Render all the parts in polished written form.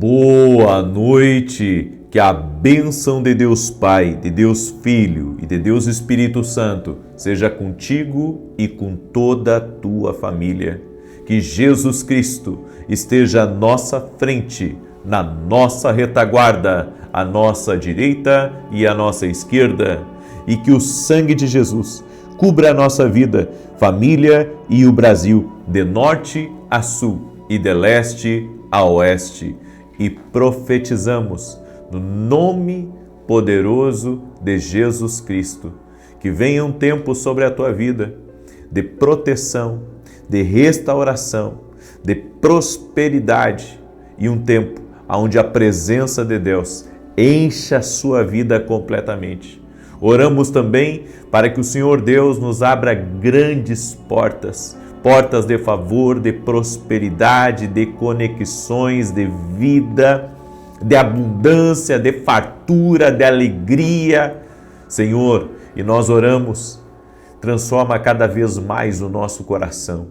Boa noite, que a bênção de Deus Pai, de Deus Filho e de Deus Espírito Santo seja contigo e com toda a tua família. Que Jesus Cristo esteja à nossa frente, na nossa retaguarda, à nossa direita e à nossa esquerda, e que o sangue de Jesus cubra a nossa vida, família e o Brasil, de norte a sul e de leste a oeste. E profetizamos no nome poderoso de Jesus Cristo, que venha um tempo sobre a tua vida de proteção, de restauração, de prosperidade e um tempo onde a presença de Deus encha a sua vida completamente. Oramos também para que o Senhor Deus nos abra grandes portas, portas de favor, de prosperidade, de conexões, de vida, de abundância, de fartura, de alegria. Senhor, e nós oramos, transforma cada vez mais o nosso coração.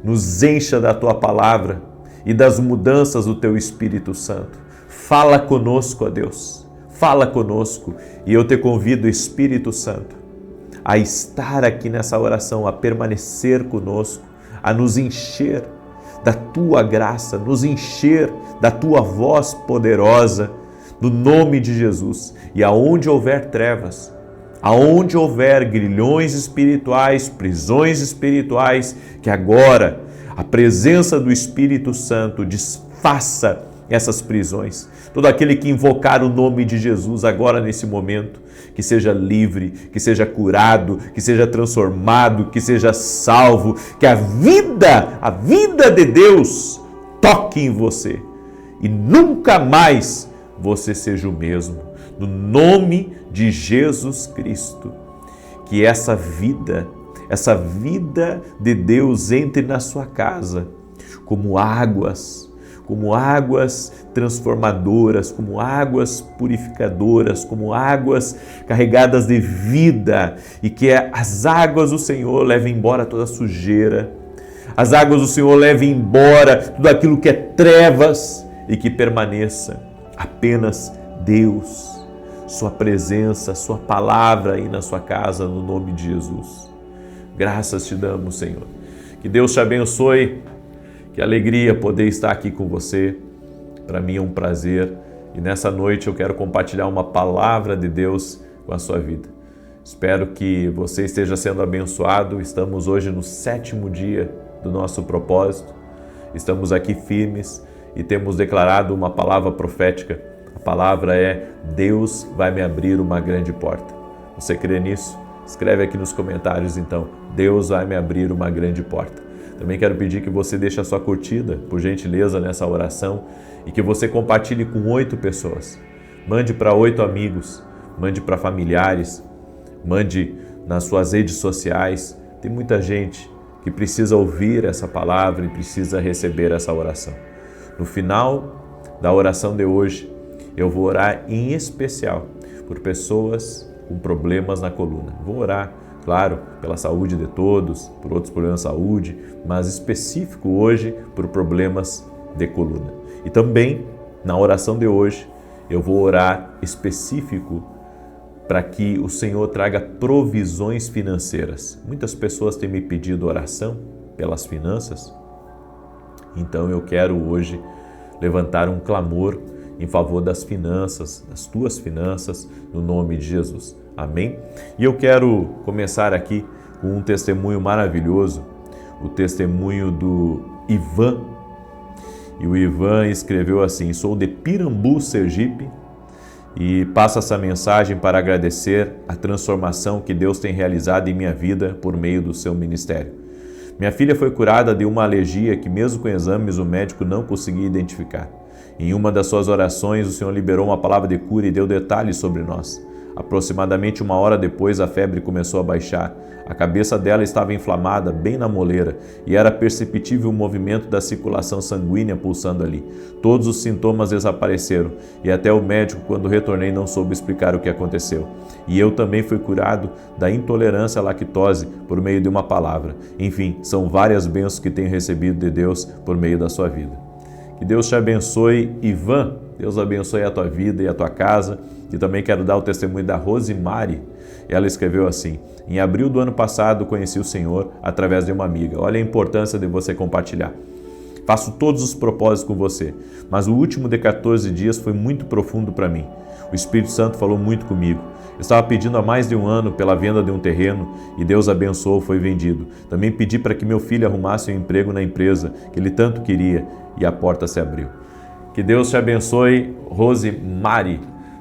Nos encha da Tua palavra e das mudanças do Teu Espírito Santo. Fala conosco, ó Deus, fala conosco. E eu te convido, Espírito Santo, a estar aqui nessa oração, a permanecer conosco, a nos encher da Tua graça, nos encher da Tua voz poderosa, no nome de Jesus. E aonde houver trevas, aonde houver grilhões espirituais, prisões espirituais, que agora a presença do Espírito Santo desfaça essas prisões. Todo aquele que invocar o nome de Jesus agora nesse momento, que seja livre, que seja curado, que seja transformado, que seja salvo, que a vida de Deus toque em você e nunca mais você seja o mesmo. No nome de Jesus Cristo, que essa vida de Deus entre na sua casa como águas transformadoras, como águas purificadoras, como águas carregadas de vida, e que as águas do Senhor levem embora toda a sujeira, as águas do Senhor levem embora tudo aquilo que é trevas e que permaneça apenas Deus, Sua presença, Sua palavra aí na sua casa, no nome de Jesus. Graças te damos, Senhor. Que Deus te abençoe. Que alegria poder estar aqui com você. Para mim é um prazer. E nessa noite eu quero compartilhar uma palavra de Deus com a sua vida. Espero que você esteja sendo abençoado. Estamos hoje no 7º dia do nosso propósito. Estamos aqui firmes e temos declarado uma palavra profética. A palavra é: Deus vai me abrir uma grande porta. Você crê nisso? Escreve aqui nos comentários então. Deus vai me abrir uma grande porta. Também quero pedir que você deixe a sua curtida, por gentileza, nessa oração, e que você compartilhe com 8 pessoas. Mande para 8 amigos, mande para familiares, mande nas suas redes sociais. Tem muita gente que precisa ouvir essa palavra e precisa receber essa oração. No final da oração de hoje, eu vou orar em especial por pessoas com problemas na coluna. Vou orar, claro, pela saúde de todos, por outros problemas de saúde, mas específico hoje por problemas de coluna. E também, na oração de hoje, eu vou orar específico para que o Senhor traga provisões financeiras. Muitas pessoas têm me pedido oração pelas finanças, então eu quero hoje levantar um clamor em favor das finanças, das tuas finanças, no nome de Jesus. Amém? E eu quero começar aqui com um testemunho maravilhoso, o testemunho do Ivan. E o Ivan escreveu assim: sou de Pirambu, Sergipe, e passo essa mensagem para agradecer a transformação que Deus tem realizado em minha vida por meio do seu ministério. Minha filha foi curada de uma alergia que, mesmo com exames, o médico não conseguia identificar. Em uma das suas orações, o Senhor liberou uma palavra de cura e deu detalhes sobre nós. Aproximadamente 1 hora depois, a febre começou a baixar. A cabeça dela estava inflamada, bem na moleira, e era perceptível o movimento da circulação sanguínea pulsando ali. Todos os sintomas desapareceram, e até o médico, quando retornei, não soube explicar o que aconteceu. E eu também fui curado da intolerância à lactose por meio de uma palavra. Enfim, são várias bênçãos que tenho recebido de Deus por meio da sua vida. Que Deus te abençoe, Ivan. Deus abençoe a tua vida e a tua casa. E também quero dar o testemunho da Rosimari. Ela escreveu assim: em abril do ano passado conheci o Senhor através de uma amiga. Olha a importância de você compartilhar. Faço todos os propósitos com você, mas o último de 14 dias foi muito profundo para mim. O Espírito Santo falou muito comigo. Eu estava pedindo há mais de um ano pela venda de um terreno e Deus abençoou, foi vendido. Também pedi para que meu filho arrumasse um emprego na empresa que ele tanto queria e a porta se abriu. Que Deus te abençoe, Rosimari.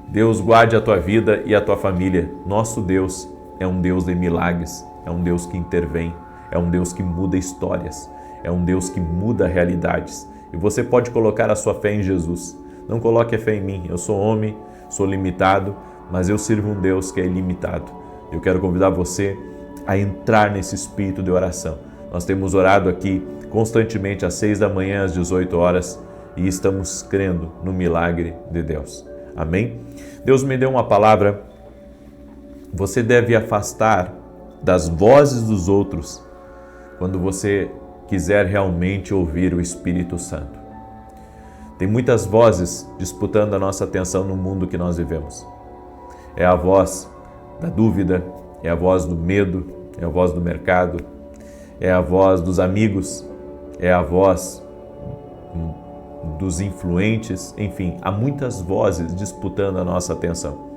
Deus guarde a tua vida e a tua família. Nosso Deus é um Deus de milagres, é um Deus que intervém, é um Deus que muda histórias, é um Deus que muda realidades. E você pode colocar a sua fé em Jesus. Não coloque a fé em mim. Eu sou homem, sou limitado, mas eu sirvo um Deus que é ilimitado. Eu quero convidar você a entrar nesse espírito de oração. Nós temos orado aqui constantemente às 6 da manhã, às 18 horas, e estamos crendo no milagre de Deus. Amém? Deus me deu uma palavra. Você deve afastar das vozes dos outros quando você quiser realmente ouvir o Espírito Santo. Tem muitas vozes disputando a nossa atenção no mundo que nós vivemos. É a voz da dúvida, é a voz do medo, é a voz do mercado, é a voz dos amigos, é a voz dos influentes, enfim, há muitas vozes disputando a nossa atenção.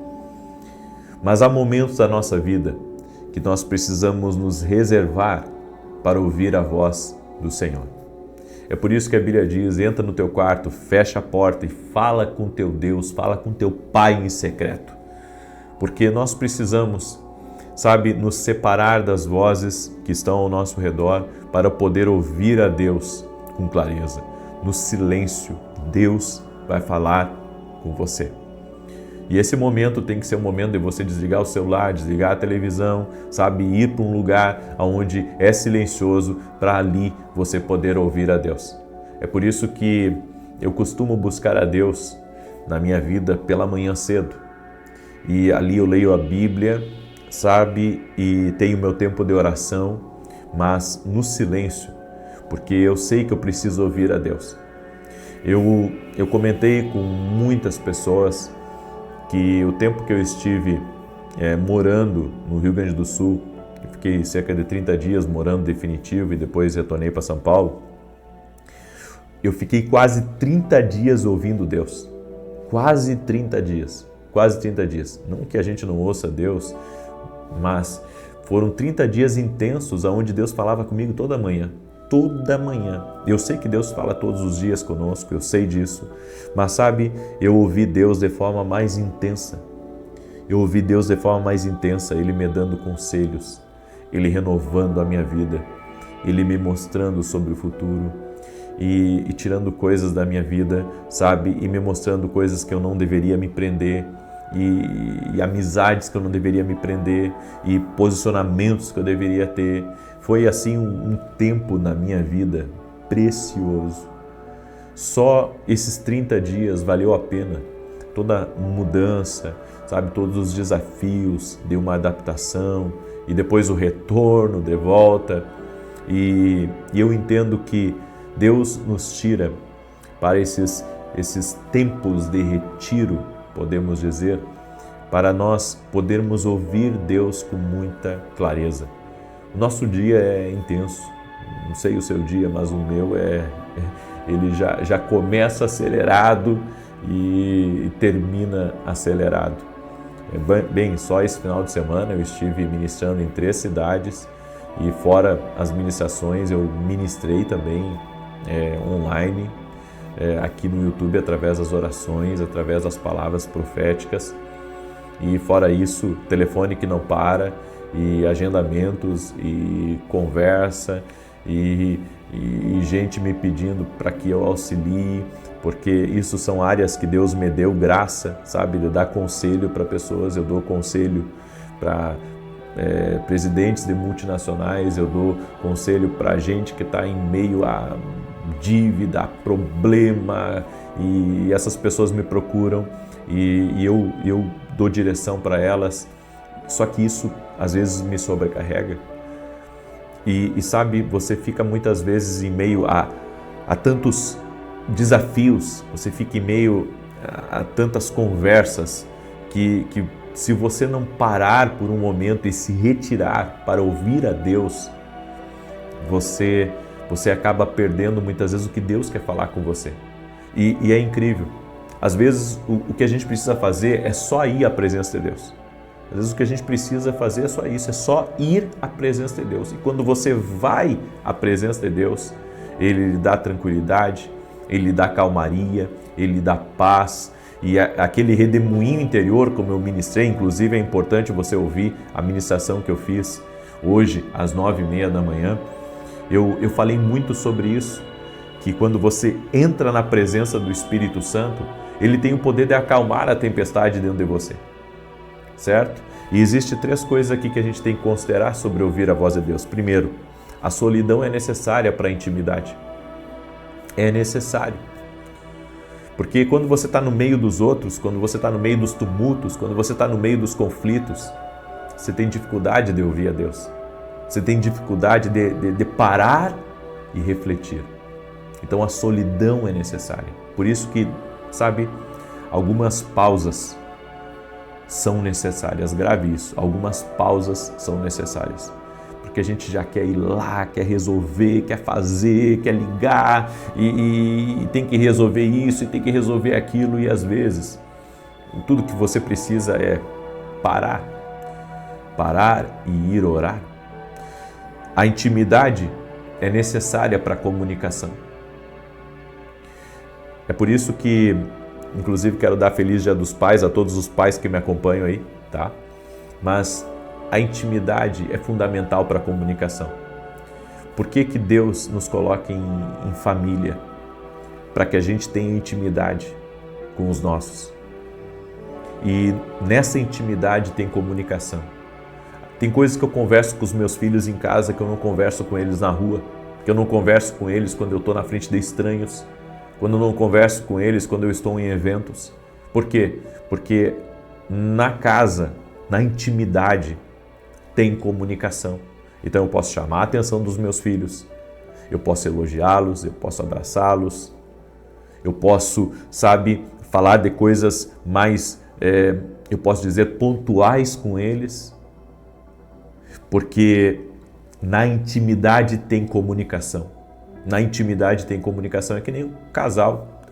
Mas há momentos da nossa vida que nós precisamos nos reservar para ouvir a voz do Senhor. É por isso que a Bíblia diz: entra no teu quarto, fecha a porta e fala com teu Deus, fala com teu Pai em secreto. Porque nós precisamos, nos separar das vozes que estão ao nosso redor para poder ouvir a Deus com clareza. No silêncio, Deus vai falar com você. E esse momento tem que ser um momento de você desligar o celular, desligar a televisão, ir para um lugar onde é silencioso, para ali você poder ouvir a Deus. É por isso que eu costumo buscar a Deus na minha vida pela manhã cedo. E ali eu leio a Bíblia, e tenho meu tempo de oração, mas no silêncio, porque eu sei que eu preciso ouvir a Deus. Eu comentei com muitas pessoas que o tempo que eu estive morando no Rio Grande do Sul, eu fiquei cerca de 30 dias morando definitivo e depois retornei para São Paulo, eu fiquei quase 30 dias ouvindo Deus. Quase 30 dias. Não que a gente não ouça Deus, mas foram 30 dias intensos onde Deus falava comigo toda manhã. Toda manhã. Eu sei que Deus fala todos os dias conosco, eu sei disso. Mas eu ouvi Deus de forma mais intensa. Ele me dando conselhos, Ele renovando a minha vida, Ele me mostrando sobre o futuro e tirando coisas da minha vida, e me mostrando coisas que eu não deveria me prender e amizades que eu não deveria me prender e posicionamentos que eu deveria ter. Foi um tempo na minha vida precioso. Só esses 30 dias valeu a pena. Toda mudança, todos os desafios de uma adaptação e depois o retorno de volta. E eu entendo que Deus nos tira para esses tempos de retiro, podemos dizer, para nós podermos ouvir Deus com muita clareza. O nosso dia é intenso, não sei o seu dia, mas o meu ele já começa acelerado e termina acelerado. Bem, só esse final de semana eu estive ministrando em 3 cidades e fora as ministrações eu ministrei também online, aqui no YouTube, através das orações, através das palavras proféticas. E fora isso, telefone que não para, e agendamentos, e conversa, e gente me pedindo para que eu auxilie, porque isso são áreas que Deus me deu graça, de dar conselho para pessoas. Eu dou conselho para presidentes de multinacionais, eu dou conselho para gente que está em meio a dívida, a problema, e essas pessoas me procuram e eu dou direção para elas. Só que isso às vezes me sobrecarrega e você fica muitas vezes em meio a tantos desafios, você fica em meio a tantas conversas que se você não parar por um momento e se retirar para ouvir a Deus, você acaba perdendo muitas vezes o que Deus quer falar com você. E é incrível. Às vezes o que a gente precisa fazer é só ir à presença de Deus. Às vezes o que a gente precisa fazer é só isso, é só ir à presença de Deus. E quando você vai à presença de Deus, Ele lhe dá tranquilidade, Ele lhe dá calmaria, Ele lhe dá paz. E aquele redemoinho interior, como eu ministrei, inclusive é importante você ouvir a ministração que eu fiz hoje às 9h30 da manhã. Eu falei muito sobre isso, que quando você entra na presença do Espírito Santo, Ele tem o poder de acalmar a tempestade dentro de você, certo? E existe 3 coisas aqui que a gente tem que considerar sobre ouvir a voz de Deus. Primeiro, a solidão é necessária para a intimidade. É necessário. Porque quando você está no meio dos outros, quando você está no meio dos tumultos, quando você está no meio dos conflitos, você tem dificuldade de ouvir a Deus. Você tem dificuldade de parar e refletir. Então a solidão é necessária. Por isso que, sabe, algumas pausas são necessárias. Grave isso, algumas pausas são necessárias. Porque a gente já quer ir lá, quer resolver, quer fazer, quer ligar e tem que resolver isso e tem que resolver aquilo. E às vezes, tudo que você precisa é parar e ir orar. A intimidade é necessária para a comunicação. É por isso que, inclusive, quero dar Feliz Dia dos Pais a todos os pais que me acompanham aí, tá? Mas a intimidade é fundamental para a comunicação. Por que Deus nos coloca em família? Para que a gente tenha intimidade com os nossos. E nessa intimidade tem comunicação. Tem coisas que eu converso com os meus filhos em casa que eu não converso com eles na rua, que eu não converso com eles quando eu estou na frente de estranhos, quando eu não converso com eles quando eu estou em eventos. Por quê? Porque na casa, na intimidade, tem comunicação. Então eu posso chamar a atenção dos meus filhos, eu posso elogiá-los, eu posso abraçá-los, eu posso, falar de coisas mais, eu posso dizer, pontuais com eles, porque na intimidade tem comunicação. Na intimidade tem comunicação, é que nem um casal.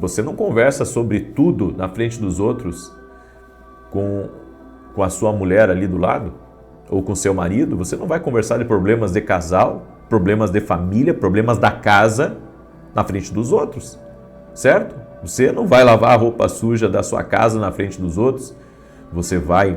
Você não conversa sobre tudo na frente dos outros com a sua mulher ali do lado, ou com seu marido. Você não vai conversar de problemas de casal, problemas de família, problemas da casa na frente dos outros, certo? Você não vai lavar a roupa suja da sua casa na frente dos outros. Você vai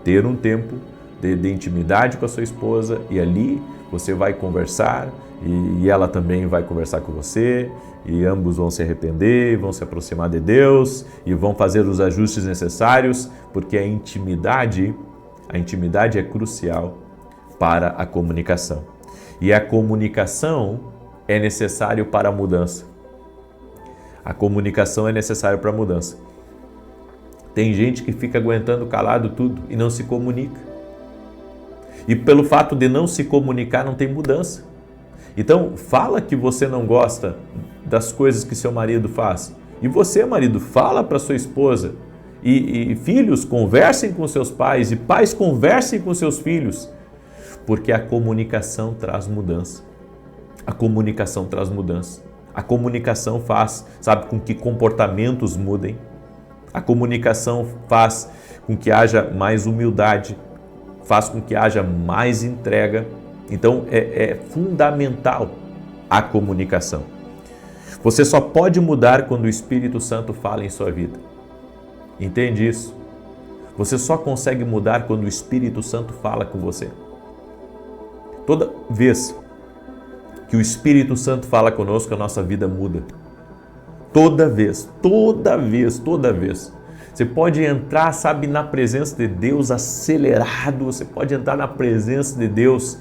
ter um tempo de intimidade com a sua esposa e ali você vai conversar e ela também vai conversar com você e ambos vão se arrepender, vão se aproximar de Deus e vão fazer os ajustes necessários, porque a intimidade é crucial para a comunicação. E a comunicação é necessário para a mudança. A comunicação é necessária para a mudança. Tem gente que fica aguentando calado tudo e não se comunica. E pelo fato de não se comunicar, não tem mudança. Então, fala que você não gosta das coisas que seu marido faz. E você, marido, fala para sua esposa. E filhos, conversem com seus pais. E pais, conversem com seus filhos. Porque a comunicação traz mudança. A comunicação traz mudança. A comunicação faz, com que comportamentos mudem. A comunicação faz com que haja mais humildade. Faz com que haja mais entrega. Então é fundamental a comunicação. Você só pode mudar quando o Espírito Santo fala em sua vida. Entende isso? Você só consegue mudar quando o Espírito Santo fala com você. Toda vez que o Espírito Santo fala conosco, a nossa vida muda. Toda vez. Você pode entrar, na presença de Deus acelerado, você pode entrar na presença de Deus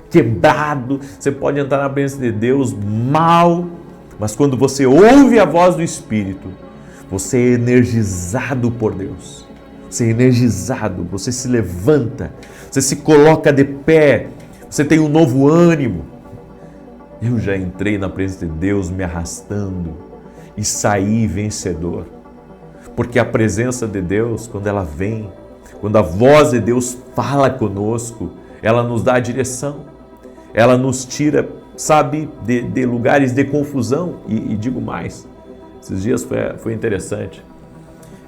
quebrado, você pode entrar na presença de Deus mal, mas quando você ouve a voz do Espírito, você é energizado por Deus. Você é energizado, você se levanta, você se coloca de pé, você tem um novo ânimo. eu já entrei na presença de Deus me arrastando e saí vencedor. Porque a presença de Deus, quando ela vem, quando a voz de Deus fala conosco, ela nos dá a direção, ela nos tira, sabe, de lugares de confusão. E digo mais, esses dias foi interessante.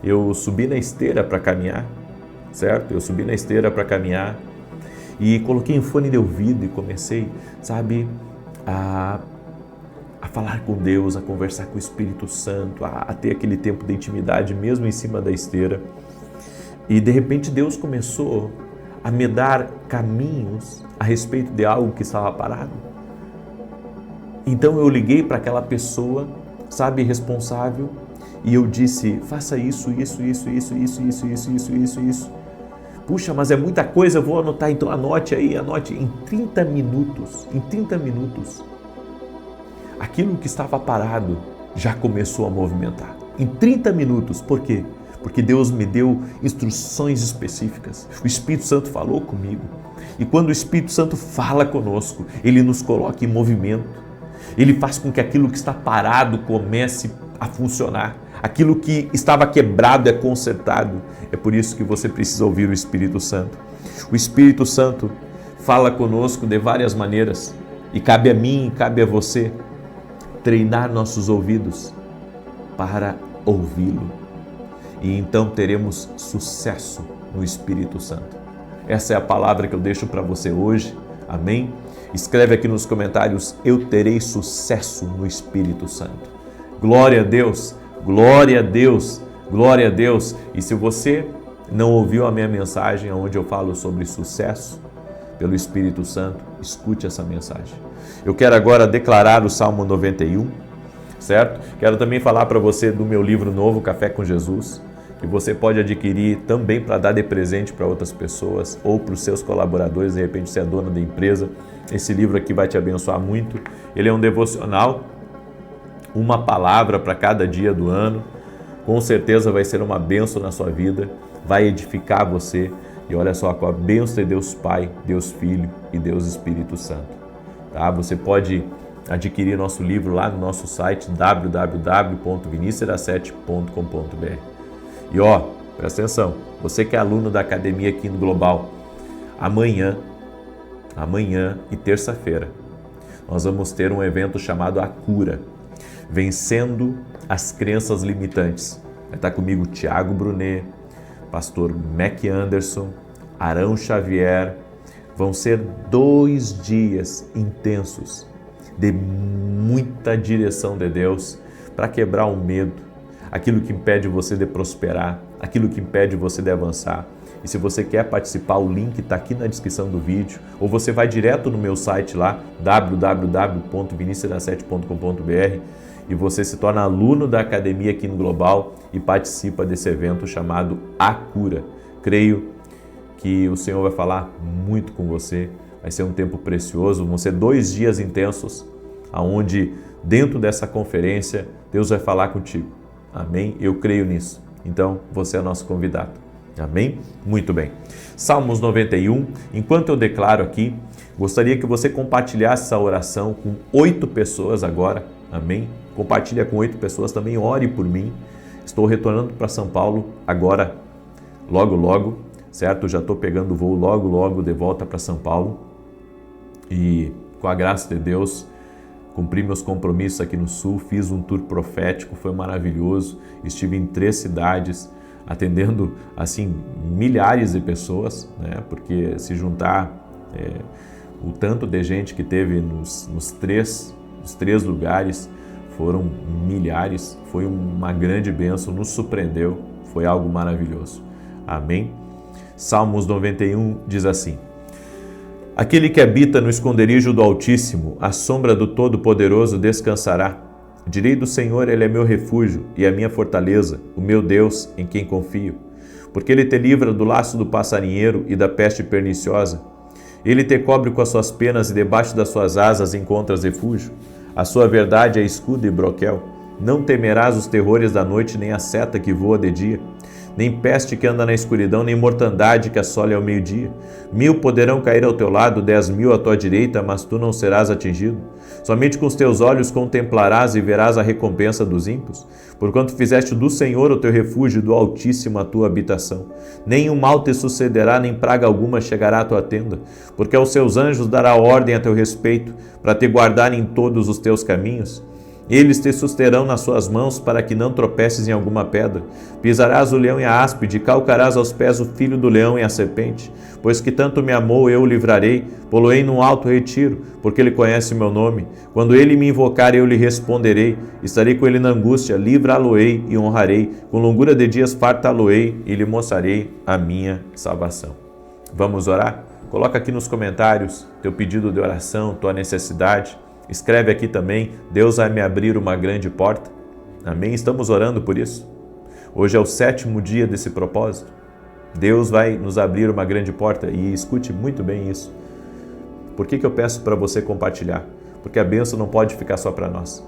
Eu subi na esteira para caminhar, certo? Eu subi na esteira para caminhar e coloquei um fone de ouvido e comecei, sabe, a falar com Deus, a conversar com o Espírito Santo, a ter aquele tempo de intimidade mesmo em cima da esteira. E de repente Deus começou a me dar caminhos a respeito de algo que estava parado. Então eu liguei para aquela pessoa, sabe, responsável, e eu disse, faça isso. Puxa, mas é muita coisa, eu vou anotar, então anote aí, em 30 minutos, aquilo que estava parado já começou a movimentar. Em 30 minutos, por quê? Porque Deus me deu instruções específicas. O Espírito Santo falou comigo. E quando o Espírito Santo fala conosco, Ele nos coloca em movimento. Ele faz com que aquilo que está parado comece a funcionar. Aquilo que estava quebrado é consertado. É por isso que você precisa ouvir o Espírito Santo. O Espírito Santo fala conosco de várias maneiras. E cabe a mim, cabe a você treinar nossos ouvidos para ouvi-lo. E então teremos sucesso no Espírito Santo. Essa é a palavra que eu deixo para você hoje. Amém? Escreve aqui nos comentários, eu terei sucesso no Espírito Santo. Glória a Deus, glória a Deus, glória a Deus. E se você não ouviu a minha mensagem onde eu falo sobre sucesso pelo Espírito Santo, escute essa mensagem. Eu quero agora declarar o Salmo 91, certo? Quero também falar para você do meu livro novo, Café com Jesus, que você pode adquirir também para dar de presente para outras pessoas ou para os seus colaboradores, de repente você é dono da empresa. Esse livro aqui vai te abençoar muito. Ele é um devocional, uma palavra para cada dia do ano. Com certeza vai ser uma bênção na sua vida, vai edificar você. E olha só, com a bênção de Deus Pai, Deus Filho e Deus Espírito Santo. Tá? Você pode adquirir nosso livro lá no nosso site www.vinicius7.com.br. E ó, presta atenção, você que é aluno da Academia aqui no Global, amanhã e terça-feira, nós vamos ter um evento chamado A Cura, Vencendo as Crenças Limitantes. Vai estar comigo o Tiago Brunet, pastor Mac Anderson, Arão Xavier. Vão ser 2 dias intensos de muita direção de Deus para quebrar o medo, aquilo que impede você de prosperar, aquilo que impede você de avançar. E se você quer participar, o link está aqui na descrição do vídeo, ou você vai direto no meu site lá, www.vinicius7.com.br, e você se torna aluno da Academia aqui no Global e participa desse evento chamado A Cura. Creio que o Senhor vai falar muito com você, vai ser um tempo precioso, vão ser 2 dias intensos, onde dentro dessa conferência Deus vai falar contigo. Amém? Eu creio nisso. Então, você é nosso convidado. Amém? Muito bem. Salmos 91. Enquanto eu declaro aqui, gostaria que você compartilhasse essa oração com 8 pessoas agora. Amém? Compartilha com 8 pessoas também. Ore por mim. Estou retornando para São Paulo agora, logo, certo? Eu já estou pegando o voo logo de volta para São Paulo. E com a graça de Deus, cumpri meus compromissos aqui no Sul, fiz um tour profético, foi maravilhoso. Estive em 3 cidades, atendendo assim milhares de pessoas, né? Porque se juntar o tanto de gente que teve nos três lugares, foram milhares, foi uma grande bênção, nos surpreendeu, foi algo maravilhoso. Amém? Salmos 91 diz assim: aquele que habita no esconderijo do Altíssimo, à sombra do Todo-Poderoso descansará. Direi do Senhor, Ele é meu refúgio e a minha fortaleza, o meu Deus em quem confio. Porque Ele te livra do laço do passarinheiro e da peste perniciosa. Ele te cobre com as suas penas e debaixo das suas asas encontras refúgio. A sua verdade é escudo e broquel. Não temerás os terrores da noite, nem a seta que voa de dia, nem peste que anda na escuridão, nem mortandade que assole ao meio-dia. 1000 poderão cair ao teu lado, 10.000 à tua direita, mas tu não serás atingido. Somente com os teus olhos contemplarás e verás a recompensa dos ímpios, porquanto fizeste do Senhor o teu refúgio e do Altíssimo a tua habitação. Nenhum mal te sucederá, nem praga alguma chegará à tua tenda, porque aos seus anjos dará ordem a teu respeito, para te guardarem em todos os teus caminhos. Eles te susterão nas suas mãos, para que não tropeces em alguma pedra. Pisarás o leão e a áspide, calcarás aos pés o filho do leão e a serpente. Pois que tanto me amou, eu o livrarei, pô-lo-ei num alto retiro, porque ele conhece o meu nome. Quando ele me invocar, eu lhe responderei. Estarei com ele na angústia, livrá-lo-ei e honrarei. Com longura de dias fartá-lo-ei e lhe mostrarei a minha salvação. Vamos orar? Coloca aqui nos comentários teu pedido de oração, tua necessidade. Escreve aqui também, Deus vai me abrir uma grande porta. Amém? Estamos orando por isso. Hoje é o 7º dia desse propósito. Deus vai nos abrir uma grande porta e escute muito bem isso. Por que eu peço para você compartilhar? Porque a bênção não pode ficar só para nós.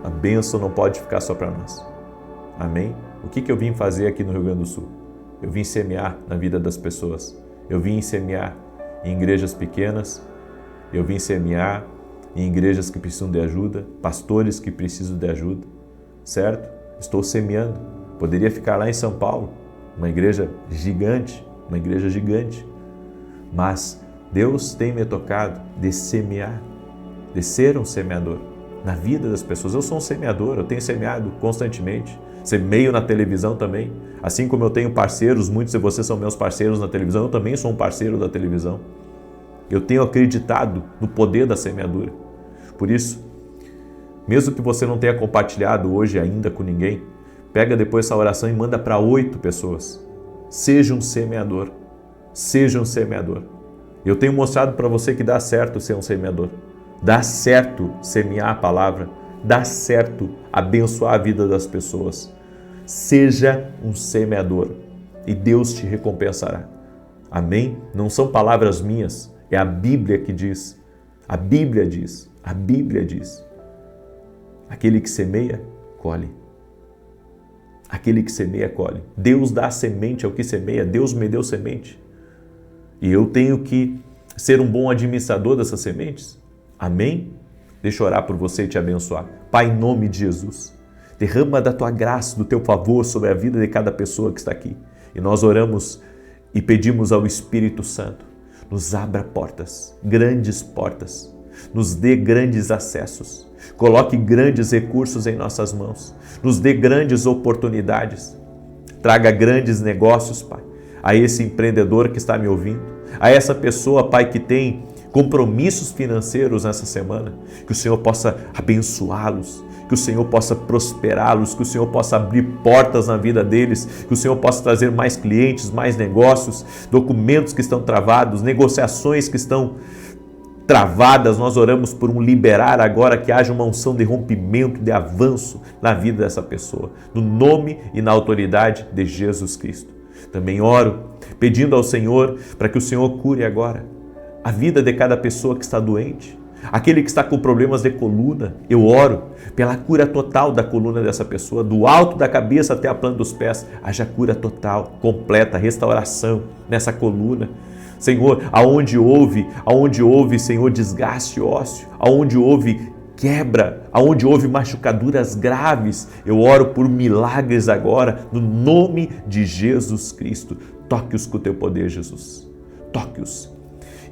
A bênção não pode ficar só para nós. Amém? O que eu vim fazer aqui no Rio Grande do Sul? Eu vim semear na vida das pessoas. Eu vim semear em igrejas pequenas. Eu vim semear em igrejas que precisam de ajuda, pastores que precisam de ajuda, certo? Estou semeando. Poderia ficar lá em São Paulo, uma igreja gigante, mas Deus tem me tocado de semear, de ser um semeador na vida das pessoas. Eu sou um semeador, eu tenho semeado constantemente, semeio na televisão também, assim como eu tenho parceiros, muitos de vocês são meus parceiros na televisão, eu também sou um parceiro da televisão. Eu tenho acreditado no poder da semeadura. Por isso, mesmo que você não tenha compartilhado hoje ainda com ninguém, pega depois essa oração e manda para 8 pessoas. Seja um semeador. Seja um semeador. Eu tenho mostrado para você que dá certo ser um semeador. Dá certo semear a palavra. Dá certo abençoar a vida das pessoas. Seja um semeador e Deus te recompensará. Amém? Não são palavras minhas, é a Bíblia que diz. A Bíblia diz. A Bíblia diz, aquele que semeia, colhe. Aquele que semeia, colhe. Deus dá semente ao que semeia, Deus me deu semente. E eu tenho que ser um bom administrador dessas sementes. Amém? Deixa eu orar por você e te abençoar. Pai, em nome de Jesus, derrama da tua graça, do teu favor sobre a vida de cada pessoa que está aqui. E nós oramos e pedimos ao Espírito Santo, nos abra portas, grandes portas, nos dê grandes acessos, coloque grandes recursos em nossas mãos, nos dê grandes oportunidades, traga grandes negócios, Pai, a esse empreendedor que está me ouvindo, a essa pessoa, Pai, que tem compromissos financeiros nessa semana, que o Senhor possa abençoá-los, que o Senhor possa prosperá-los, que o Senhor possa abrir portas na vida deles, que o Senhor possa trazer mais clientes, mais negócios, documentos que estão travados, negociações que estão travadas. Nós oramos por um liberar agora, que haja uma unção de rompimento, de avanço na vida dessa pessoa, no nome e na autoridade de Jesus Cristo. Também oro pedindo ao Senhor para que o Senhor cure agora a vida de cada pessoa que está doente, aquele que está com problemas de coluna. Eu oro pela cura total da coluna dessa pessoa, do alto da cabeça até a planta dos pés, haja cura total, completa, restauração nessa coluna. Senhor, aonde houve, Senhor, desgaste ósseo, aonde houve quebra, aonde houve machucaduras graves, eu oro por milagres agora, no nome de Jesus Cristo. Toque-os com o teu poder, Jesus. Toque-os.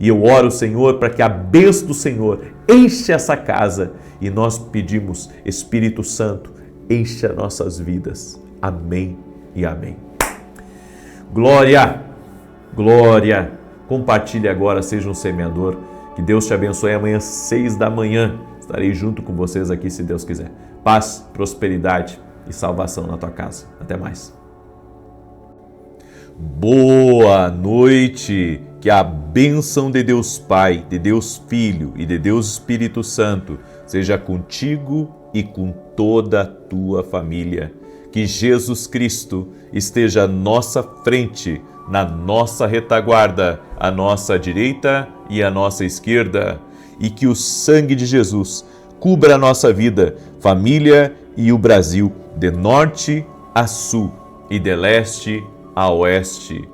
E eu oro, Senhor, para que a bênção do Senhor enche essa casa. E nós pedimos, Espírito Santo, encha nossas vidas. Amém e amém. Glória, glória. Compartilhe agora, seja um semeador. Que Deus te abençoe. Amanhã, 6 da manhã, estarei junto com vocês aqui, se Deus quiser. Paz, prosperidade e salvação na tua casa. Até mais. Boa noite. Que a bênção de Deus Pai, de Deus Filho e de Deus Espírito Santo seja contigo e com toda a tua família. Que Jesus Cristo esteja à nossa frente, na nossa retaguarda, à nossa direita e à nossa esquerda. E que o sangue de Jesus cubra a nossa vida, família e o Brasil, de norte a sul, e de leste a oeste.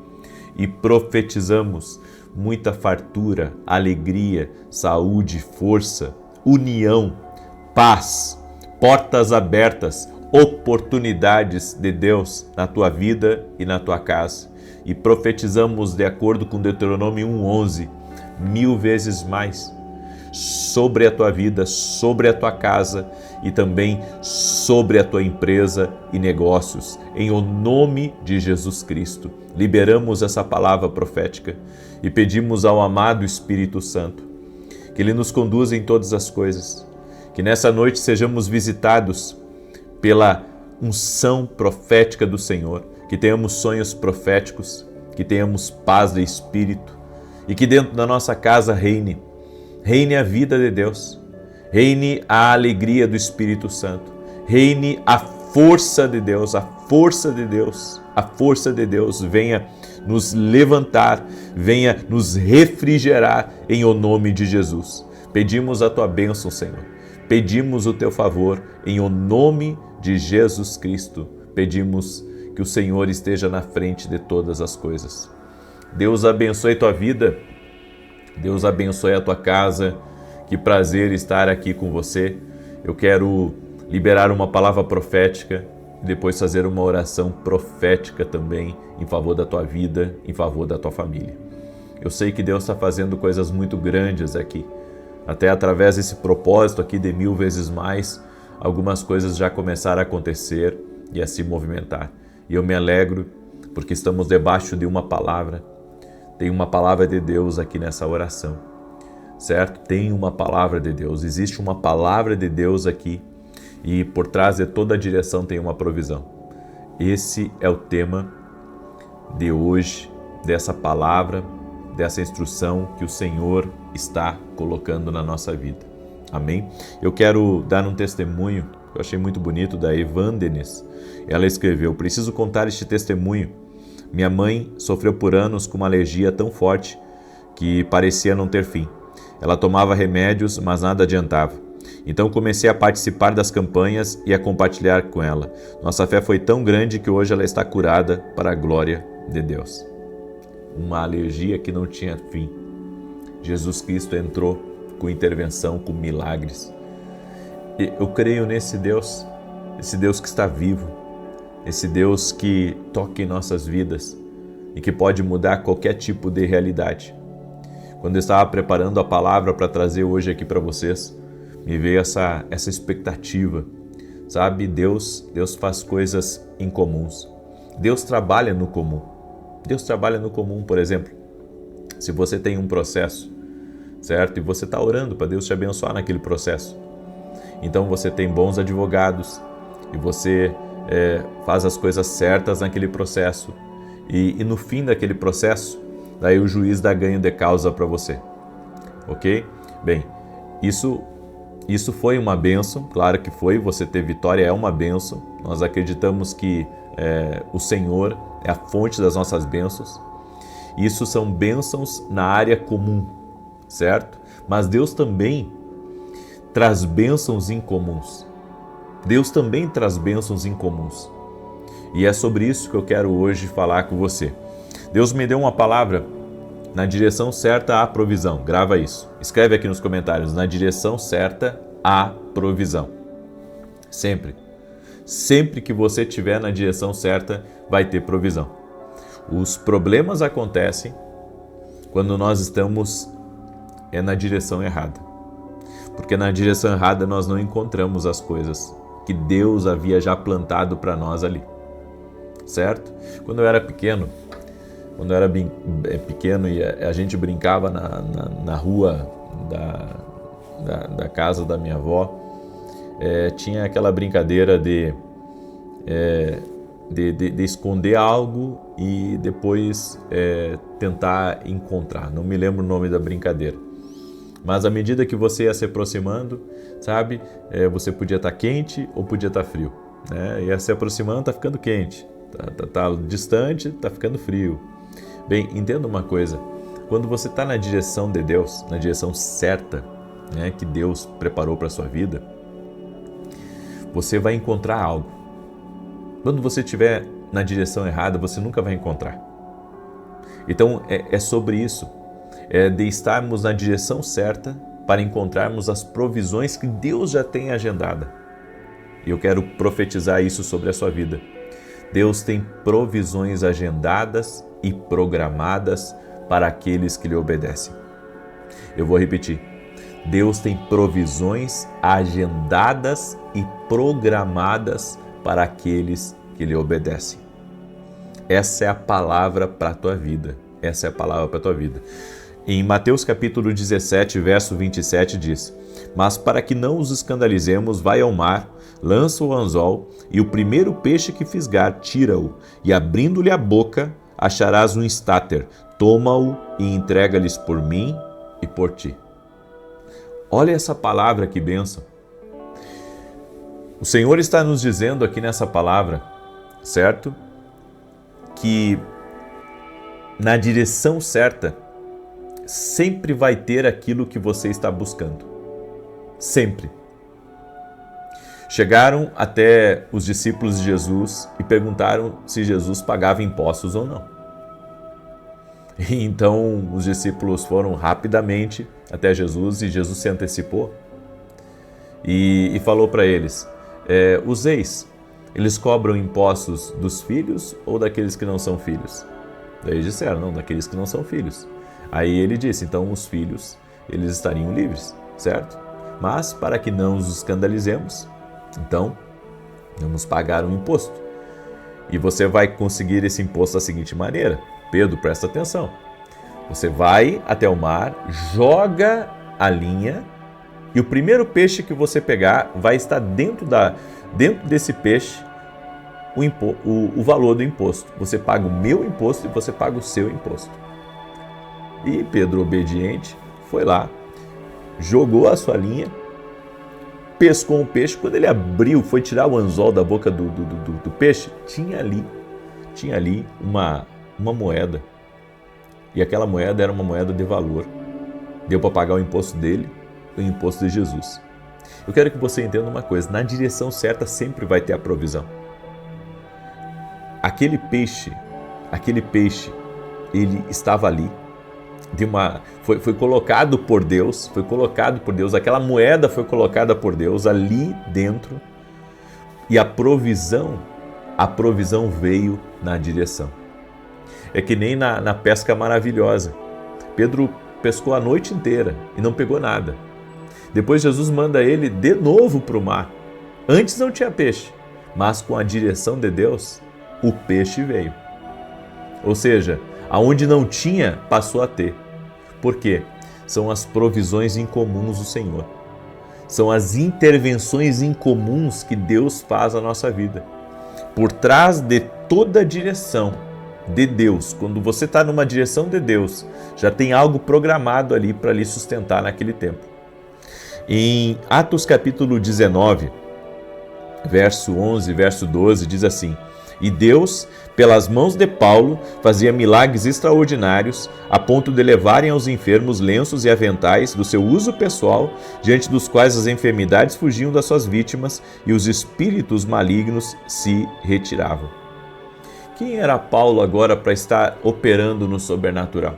E profetizamos muita fartura, alegria, saúde, força, união, paz, portas abertas, oportunidades de Deus na tua vida e na tua casa. E profetizamos de acordo com Deuteronômio 1:11, 1000 vezes mais sobre a tua vida, sobre a tua casa e também sobre a tua empresa e negócios. Em o nome de Jesus Cristo, liberamos essa palavra profética e pedimos ao amado Espírito Santo que Ele nos conduza em todas as coisas, que nessa noite sejamos visitados pela unção profética do Senhor, que tenhamos sonhos proféticos, que tenhamos paz de espírito e que dentro da nossa casa reine a vida de Deus, reine a alegria do Espírito Santo, reine a força de Deus, a força de Deus, a força de Deus venha nos levantar, venha nos refrigerar em o nome de Jesus. Pedimos a tua bênção, Senhor, pedimos o teu favor em o nome de Jesus Cristo, pedimos que o Senhor esteja na frente de todas as coisas. Deus abençoe tua vida, Deus abençoe a tua casa, que prazer estar aqui com você. Eu quero liberar uma palavra profética e depois fazer uma oração profética também em favor da tua vida, em favor da tua família. Eu sei que Deus está fazendo coisas muito grandes aqui, até através desse propósito aqui de 1000 vezes mais, algumas coisas já começaram a acontecer e a se movimentar. E eu me alegro porque estamos debaixo de uma palavra. Tem uma palavra de Deus aqui nessa oração, certo? Tem uma palavra de Deus, existe uma palavra de Deus aqui e por trás de toda a direção tem uma provisão. Esse é o tema de hoje, dessa palavra, dessa instrução que o Senhor está colocando na nossa vida. Amém? Eu quero dar um testemunho que eu achei muito bonito da Evandenes. Ela escreveu: preciso contar este testemunho. Minha mãe sofreu por anos com uma alergia tão forte que parecia não ter fim. Ela tomava remédios, mas nada adiantava. Então comecei a participar das campanhas e a compartilhar com ela. Nossa fé foi tão grande que hoje ela está curada para a glória de Deus. Uma alergia que não tinha fim. Jesus Cristo entrou com intervenção, com milagres. E eu creio nesse Deus, esse Deus que está vivo, esse Deus que toca em nossas vidas e que pode mudar qualquer tipo de realidade. Quando eu estava preparando a palavra para trazer hoje aqui para vocês, me veio essa expectativa, sabe? Deus faz coisas incomuns. Deus trabalha no comum. Deus trabalha no comum, por exemplo, se você tem um processo, certo? E você está orando para Deus te abençoar naquele processo. Então você tem bons advogados e você faz as coisas certas naquele processo. E no fim daquele processo, daí o juiz dá ganho de causa para você. Ok? Bem, isso foi uma bênção, claro que foi, você ter vitória é uma bênção. Nós acreditamos que o Senhor é a fonte das nossas bênçãos. Isso são bênçãos na área comum, certo? Mas Deus também traz bênçãos incomuns. Deus também traz bênçãos incomuns. E é sobre isso que eu quero hoje falar com você. Deus me deu uma palavra: na direção certa há provisão. Grava isso. Escreve aqui nos comentários: na direção certa há provisão. Sempre. Sempre que você estiver na direção certa, vai ter provisão. Os problemas acontecem quando nós estamos na direção errada. Porque na direção errada nós não encontramos as coisas que Deus havia já plantado para nós ali. Certo? Quando eu era pequeno e a gente brincava na rua da casa da minha avó, tinha aquela brincadeira de esconder algo e depois tentar encontrar. Não me lembro o nome da brincadeira. Mas à medida que você ia se aproximando, sabe, você podia estar quente ou podia estar frio. Né? Ia se aproximando, está ficando quente. Tá distante, está ficando frio. Bem, entenda uma coisa. Quando você está na direção de Deus, na direção certa, né, que Deus preparou para a sua vida, você vai encontrar algo. Quando você estiver na direção errada, você nunca vai encontrar. Então é sobre isso, é de estarmos na direção certa para encontrarmos as provisões que Deus já tem agendada. E eu quero profetizar isso sobre a sua vida. Deus tem provisões agendadas e programadas para aqueles que lhe obedecem. Eu vou repetir. Deus tem provisões agendadas e programadas para aqueles que lhe obedecem. Essa é a palavra para a tua vida. Essa é a palavra para a tua vida. Em Mateus capítulo 17, verso 27 diz: Mas para que não os escandalizemos, vai ao mar, lança o anzol, e o primeiro peixe que fisgar, tira-o, e abrindo-lhe a boca, acharás um estáter. Toma-o e entrega-lhes por mim e por ti. Olha essa palavra, que bênção. O Senhor está nos dizendo aqui nessa palavra, certo? Que na direção certa sempre vai ter aquilo que você está buscando. Sempre. Chegaram até os discípulos de Jesus e perguntaram se Jesus pagava impostos ou não. E então os discípulos foram rapidamente até Jesus e Jesus se antecipou e falou para eles: os eles cobram impostos dos filhos ou daqueles que não são filhos? Daí eles disseram: não, daqueles que não são filhos. Aí ele disse: então os filhos, eles estariam livres, certo? Mas para que não os escandalizemos, então vamos pagar um imposto. E você vai conseguir esse imposto da seguinte maneira. Pedro, presta atenção. Você vai até o mar, joga a linha e o primeiro peixe que você pegar vai estar dentro desse peixe o valor do imposto. Você paga o meu imposto e você paga o seu imposto. E Pedro, obediente, foi lá, jogou a sua linha, pescou um peixe. Quando ele abriu, foi tirar o anzol da boca do peixe, tinha ali uma moeda. E aquela moeda era uma moeda de valor. Deu para pagar o imposto dele e o imposto de Jesus. Eu quero que você entenda uma coisa: na direção certa sempre vai ter a provisão. Aquele peixe, ele estava ali. Foi colocado por Deus, aquela moeda foi colocada por Deus ali dentro. E a provisão veio na direção. É que nem na pesca maravilhosa. Pedro pescou a noite inteira e não pegou nada. Depois Jesus manda ele de novo para o mar. Antes não tinha peixe, mas com a direção de Deus, o peixe veio. Ou seja, aonde não tinha, passou a ter. Por quê? São as provisões incomuns do Senhor. São as intervenções incomuns que Deus faz na nossa vida. Por trás de toda a direção de Deus, quando você está numa direção de Deus, já tem algo programado ali para lhe sustentar naquele tempo. Em Atos capítulo 19, verso 11, verso 12, diz assim: E Deus, pelas mãos de Paulo, fazia milagres extraordinários, a ponto de levarem aos enfermos lenços e aventais do seu uso pessoal, diante dos quais as enfermidades fugiam das suas vítimas e os espíritos malignos se retiravam. Quem era Paulo agora para estar operando no sobrenatural?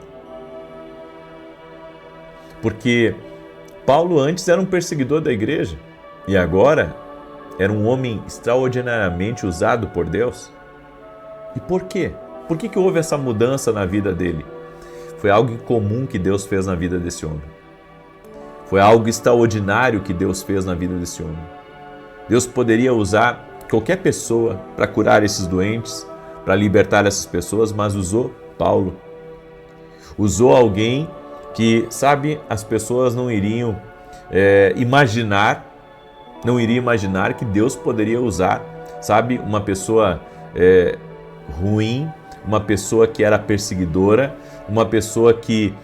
Porque Paulo antes era um perseguidor da igreja e agora era um homem extraordinariamente usado por Deus. E por quê? Por que houve essa mudança na vida dele? Foi algo incomum que Deus fez na vida desse homem. Foi algo extraordinário que Deus fez na vida desse homem. Deus poderia usar qualquer pessoa para curar esses doentes, para libertar essas pessoas, mas usou Paulo. Usou alguém que, sabe, as pessoas não iriam imaginar que Deus poderia usar, sabe, uma pessoa ruim, uma pessoa que era perseguidora, uma pessoa que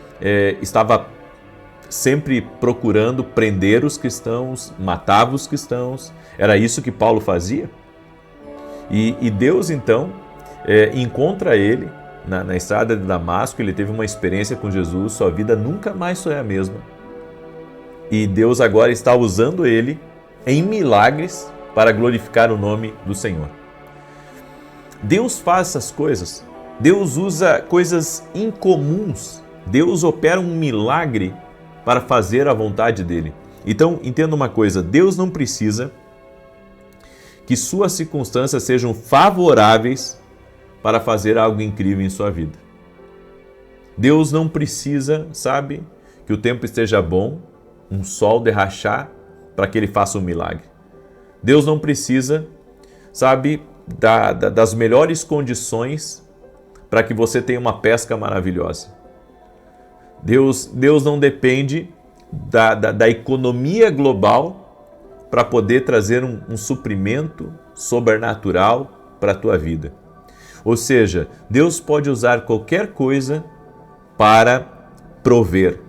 estava sempre procurando prender os cristãos, matava os cristãos. Era isso que Paulo fazia. E Deus, então, encontra ele na estrada de Damasco. Ele teve uma experiência com Jesus, sua vida nunca mais foi a mesma. E Deus agora está usando ele em milagres para glorificar o nome do Senhor. Deus faz essas coisas. Deus usa coisas incomuns. Deus opera um milagre para fazer a vontade dele. Então, entenda uma coisa, Deus não precisa que suas circunstâncias sejam favoráveis para fazer algo incrível em sua vida. Deus não precisa, sabe, que o tempo esteja bom, um sol derrachar, para que ele faça um milagre. Deus não precisa, sabe, das melhores condições para que você tenha uma pesca maravilhosa. Deus não depende da economia global para poder trazer um suprimento sobrenatural para a tua vida. Ou seja, Deus pode usar qualquer coisa para prover.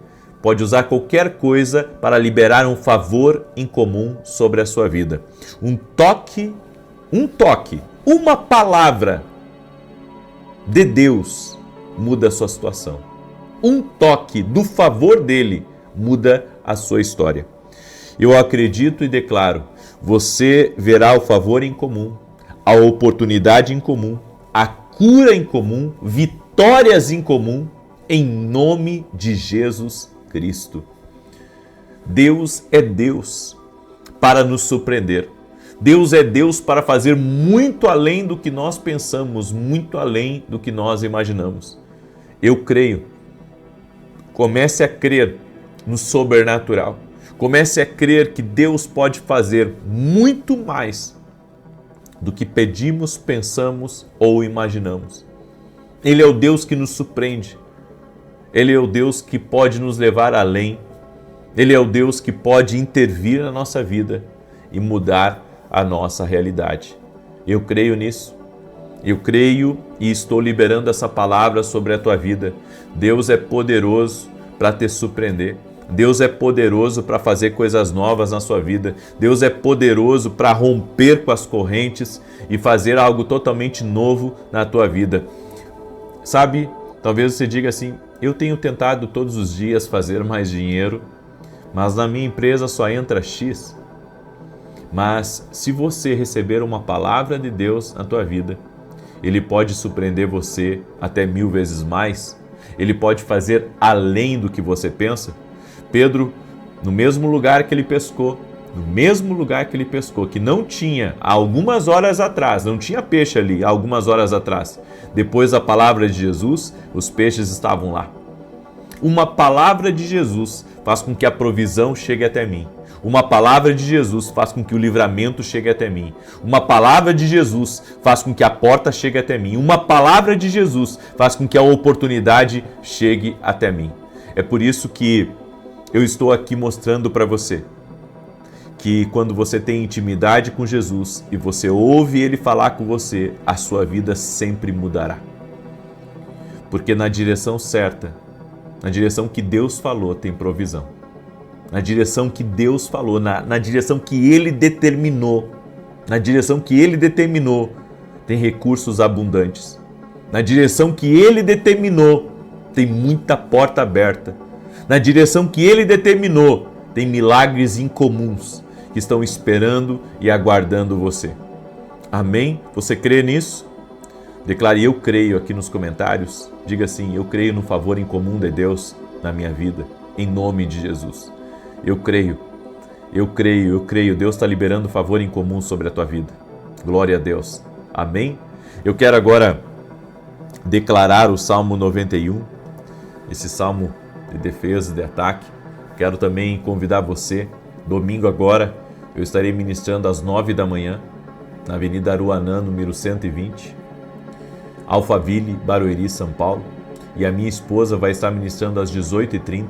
Pode usar qualquer coisa para liberar um favor incomum sobre a sua vida. Um toque, uma palavra de Deus muda a sua situação. Um toque do favor dele muda a sua história. Eu acredito e declaro, você verá o favor em comum, a oportunidade em comum, a cura em comum, vitórias em comum, em nome de Jesus Cristo. Deus é Deus para nos surpreender. Deus é Deus para fazer muito além do que nós pensamos, muito além do que nós imaginamos. Eu creio. Comece a crer no sobrenatural. Comece a crer que Deus pode fazer muito mais do que pedimos, pensamos ou imaginamos. Ele é o Deus que nos surpreende. Ele é o Deus que pode nos levar além. Ele é o Deus que pode intervir na nossa vida e mudar a nossa realidade. Eu creio nisso. Eu creio e estou liberando essa palavra sobre a tua vida. Deus é poderoso para te surpreender. Deus é poderoso para fazer coisas novas na sua vida. Deus é poderoso para romper com as correntes e fazer algo totalmente novo na tua vida. Sabe, talvez você diga assim, eu tenho tentado todos os dias fazer mais dinheiro, mas na minha empresa só entra X. Mas se você receber uma palavra de Deus na tua vida, Ele pode surpreender você até 1000 vezes mais. Ele pode fazer além do que você pensa. Pedro, no mesmo lugar que ele pescou, que não tinha há algumas horas atrás, não tinha peixe ali há algumas horas atrás. Depois da palavra de Jesus, os peixes estavam lá. Uma palavra de Jesus faz com que a provisão chegue até mim. Uma palavra de Jesus faz com que o livramento chegue até mim. Uma palavra de Jesus faz com que a porta chegue até mim. Uma palavra de Jesus faz com que a oportunidade chegue até mim. É por isso que eu estou aqui mostrando para você que quando você tem intimidade com Jesus e você ouve Ele falar com você, a sua vida sempre mudará. Porque na direção certa, na direção que Deus falou, tem provisão. Na direção que Deus falou, na direção que Ele determinou, tem recursos abundantes. Na direção que Ele determinou, tem muita porta aberta. Na direção que Ele determinou, tem milagres incomuns que estão esperando e aguardando você. Amém? Você crê nisso? Declare, eu creio aqui nos comentários. Diga assim, eu creio no favor incomum de Deus na minha vida, em nome de Jesus. Eu creio. Deus está liberando favor incomum sobre a tua vida. Glória a Deus. Amém? Eu quero agora declarar o Salmo 91, esse salmo de defesa, de ataque. Quero também convidar você, domingo agora, eu estarei ministrando às 9 da manhã, na Avenida Aruanã, número 120, Alphaville, Barueri, São Paulo. E a minha esposa vai estar ministrando às 18h30.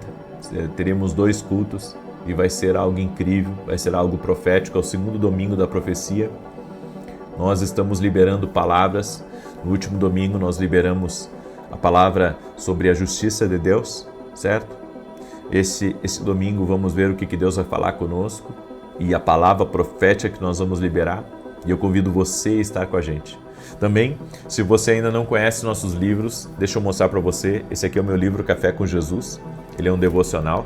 Teremos 2 cultos e vai ser algo incrível, vai ser algo profético. É o segundo domingo da profecia. Nós estamos liberando palavras. No último domingo nós liberamos a palavra sobre a justiça de Deus, certo? Esse domingo vamos ver o que Deus vai falar conosco e a palavra profética que nós vamos liberar. E eu convido você a estar com a gente. Também, se você ainda não conhece nossos livros, deixa eu mostrar para você. Esse aqui é o meu livro Café com Jesus. Ele é um devocional.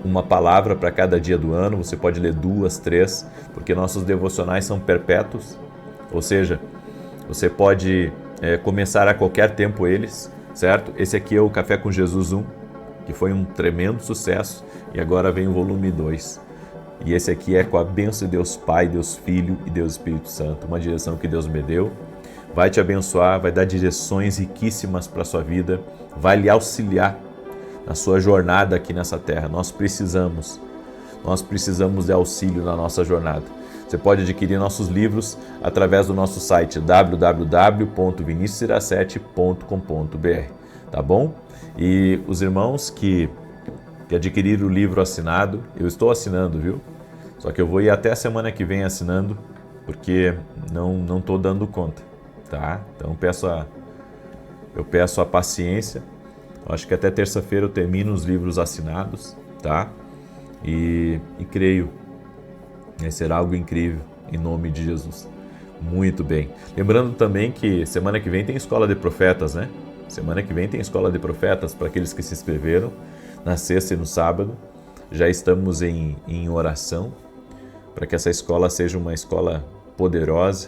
Uma palavra para cada dia do ano. Você pode ler 2, 3, porque nossos devocionais são perpétuos. Ou seja, Você pode começar a qualquer tempo eles, certo? Esse aqui é o Café com Jesus 1, que foi um tremendo sucesso, e agora vem o volume 2. E esse aqui é com a bênção de Deus Pai, Deus Filho e Deus Espírito Santo, uma direção que Deus me deu. Vai te abençoar, vai dar direções riquíssimas para a sua vida, vai lhe auxiliar na sua jornada aqui nessa terra. Nós precisamos de auxílio na nossa jornada. Você pode adquirir nossos livros através do nosso site www.viniciusiracete.com.br, tá bom? E os irmãos que adquiriram o livro assinado, eu estou assinando, viu? Só que eu vou ir até a semana que vem assinando, porque não estou dando conta, tá? Então eu peço a paciência. Eu acho que até terça-feira eu termino os livros assinados, tá? E creio, será algo incrível, em nome de Jesus. Muito bem. Lembrando também que semana que vem tem Escola de Profetas, né? Semana que vem tem Escola de Profetas para aqueles que se inscreveram na sexta e no sábado. Já estamos em oração para que essa escola seja uma escola poderosa,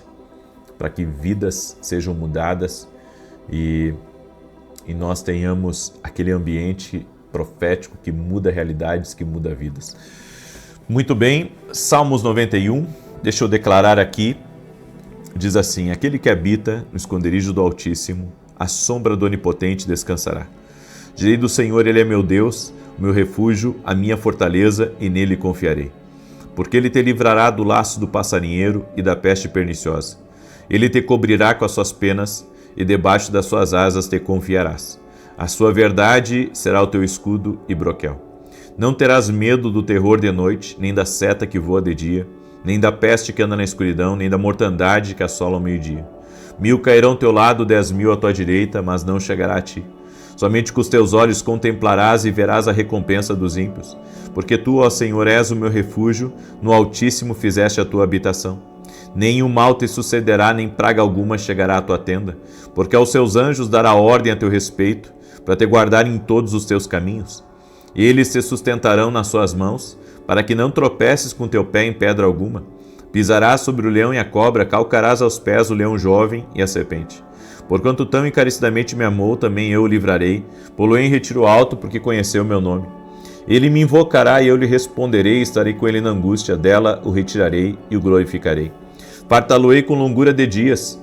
para que vidas sejam mudadas e nós tenhamos aquele ambiente profético que muda realidades, que muda vidas. Muito bem, Salmos 91, deixa eu declarar aqui, diz assim: aquele que habita no esconderijo do Altíssimo, à sombra do Onipotente descansará. Direi do Senhor, Ele é meu Deus, o meu refúgio, a minha fortaleza, e nele confiarei. Porque Ele te livrará do laço do passarinheiro e da peste perniciosa. Ele te cobrirá com as suas penas, e debaixo das suas asas te confiarás. A sua verdade será o teu escudo e broquel. Não terás medo do terror de noite, nem da seta que voa de dia, nem da peste que anda na escuridão, nem da mortandade que assola ao meio-dia. 1000 cairão ao teu lado, 10.000 à tua direita, mas não chegará a ti. Somente com os teus olhos contemplarás e verás a recompensa dos ímpios. Porque tu, ó Senhor, és o meu refúgio, no Altíssimo fizeste a tua habitação. Nem o mal te sucederá, nem praga alguma chegará à tua tenda, porque aos seus anjos dará ordem a teu respeito, para te guardar em todos os teus caminhos. Eles te sustentarão nas suas mãos, para que não tropeces com teu pé em pedra alguma. Pisarás sobre o leão e a cobra, calcarás aos pés o leão jovem e a serpente. Porquanto tão encarecidamente me amou, também eu o livrarei, pô-lo-ei em retiro alto, porque conheceu o meu nome. Ele me invocará e eu lhe responderei, estarei com ele na angústia, dela o retirarei e o glorificarei. Fartá-lo-ei com longura de dias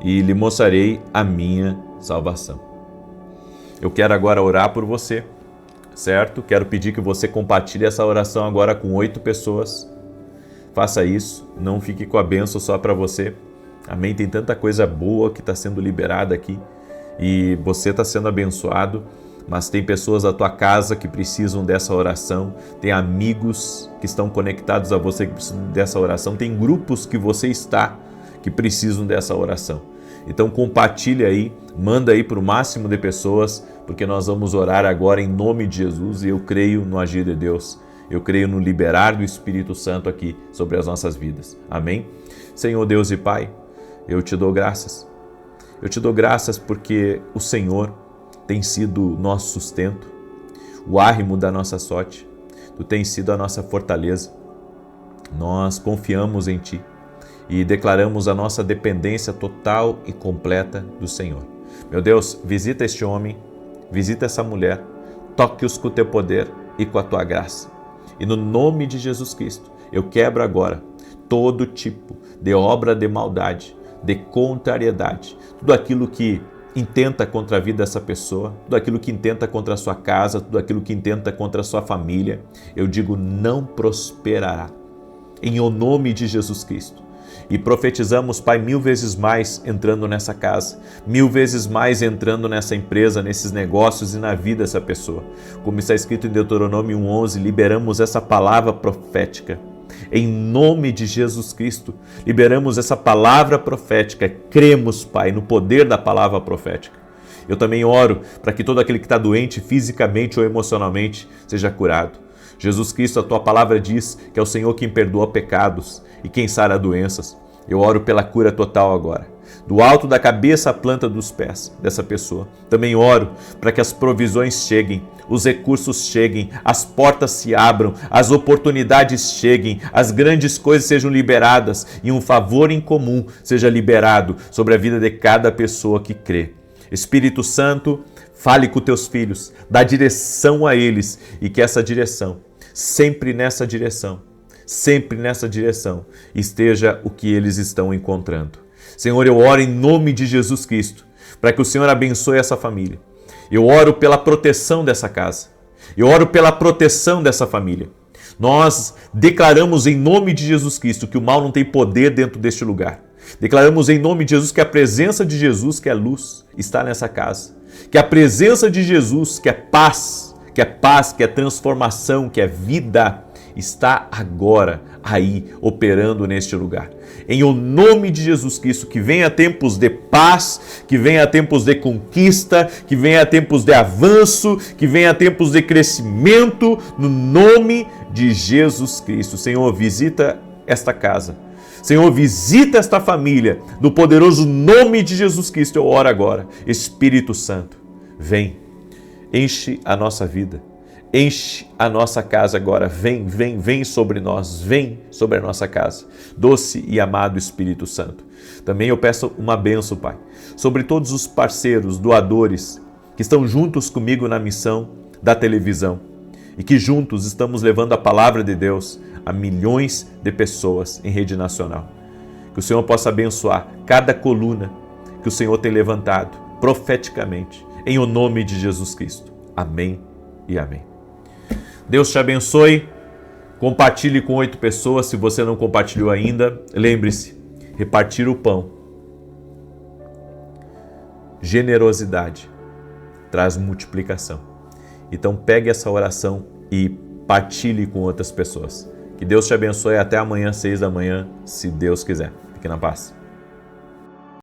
e lhe mostrarei a minha salvação. Eu quero agora orar por você, certo? Quero pedir que você compartilhe essa oração agora com 8 pessoas. Faça isso, não fique com a bênção só para você. Amém? Tem tanta coisa boa que está sendo liberada aqui e você está sendo abençoado, mas tem pessoas da tua casa que precisam dessa oração, tem amigos que estão conectados a você que precisam dessa oração, tem grupos que você está que precisam dessa oração. Então compartilha aí, manda aí para o máximo de pessoas, porque nós vamos orar agora em nome de Jesus e eu creio no agir de Deus, eu creio no liberar do Espírito Santo aqui sobre as nossas vidas. Amém? Senhor Deus e Pai, eu te dou graças. Eu te dou graças porque o Senhor tem sido nosso sustento, o árrimo da nossa sorte. Tu tens sido a nossa fortaleza. Nós confiamos em Ti e declaramos a nossa dependência total e completa do Senhor. Meu Deus, visita este homem, visita essa mulher, toque-os com o Teu poder e com a Tua graça. E no nome de Jesus Cristo, eu quebro agora todo tipo de obra de maldade, de contrariedade, tudo aquilo que intenta contra a vida dessa pessoa, tudo aquilo que intenta contra a sua casa, tudo aquilo que intenta contra a sua família, eu digo não prosperará, em o nome de Jesus Cristo. E profetizamos, Pai, 1000 vezes mais entrando nessa casa, 1000 vezes mais entrando nessa empresa, nesses negócios e na vida dessa pessoa. Como está escrito em Deuteronômio 1:11, liberamos essa palavra profética. Em nome de Jesus Cristo, liberamos essa palavra profética. Cremos, Pai, no poder da palavra profética. Eu também oro para que todo aquele que está doente fisicamente ou emocionalmente seja curado. Jesus Cristo, a Tua palavra diz que é o Senhor quem perdoa pecados e quem sara doenças. Eu oro pela cura total agora. do alto da cabeça à planta dos pés dessa pessoa. Também oro para que as provisões cheguem, os recursos cheguem, as portas se abram, as oportunidades cheguem, as grandes coisas sejam liberadas e um favor em comum seja liberado sobre a vida de cada pessoa que crê. Espírito Santo, fale com teus filhos, dá direção a eles e que essa direção, sempre nessa direção, esteja o que eles estão encontrando. Senhor, eu oro em nome de Jesus Cristo, para que o Senhor abençoe essa família. Eu oro pela proteção dessa casa. Eu oro pela proteção dessa família. Nós declaramos em nome de Jesus Cristo que o mal não tem poder dentro deste lugar. Declaramos em nome de Jesus que a presença de Jesus, que é luz, está nessa casa. Que a presença de Jesus, que é paz, que é transformação, que é vida, está agora aí operando neste lugar. Em o nome de Jesus Cristo, que venha tempos de paz, que venha tempos de conquista, que venha tempos de avanço, que venha tempos de crescimento, no nome de Jesus Cristo. Senhor, visita esta casa. Senhor, visita esta família. No poderoso nome de Jesus Cristo, eu oro agora. Espírito Santo, vem, enche a nossa vida. Enche a nossa casa agora, vem sobre nós, vem sobre a nossa casa. Doce e amado Espírito Santo. Também eu peço uma bênção, Pai, sobre todos os parceiros, doadores, que estão juntos comigo na missão da televisão e que juntos estamos levando a palavra de Deus a milhões de pessoas em rede nacional. Que o Senhor possa abençoar cada coluna que o Senhor tem levantado profeticamente, em o nome de Jesus Cristo. Amém e amém. Deus te abençoe, compartilhe com 8 pessoas, se você não compartilhou ainda. Lembre-se, repartir o pão, generosidade, traz multiplicação. Então pegue essa oração e partilhe com outras pessoas. Que Deus te abençoe até amanhã, 6 da manhã, se Deus quiser. Fique na paz.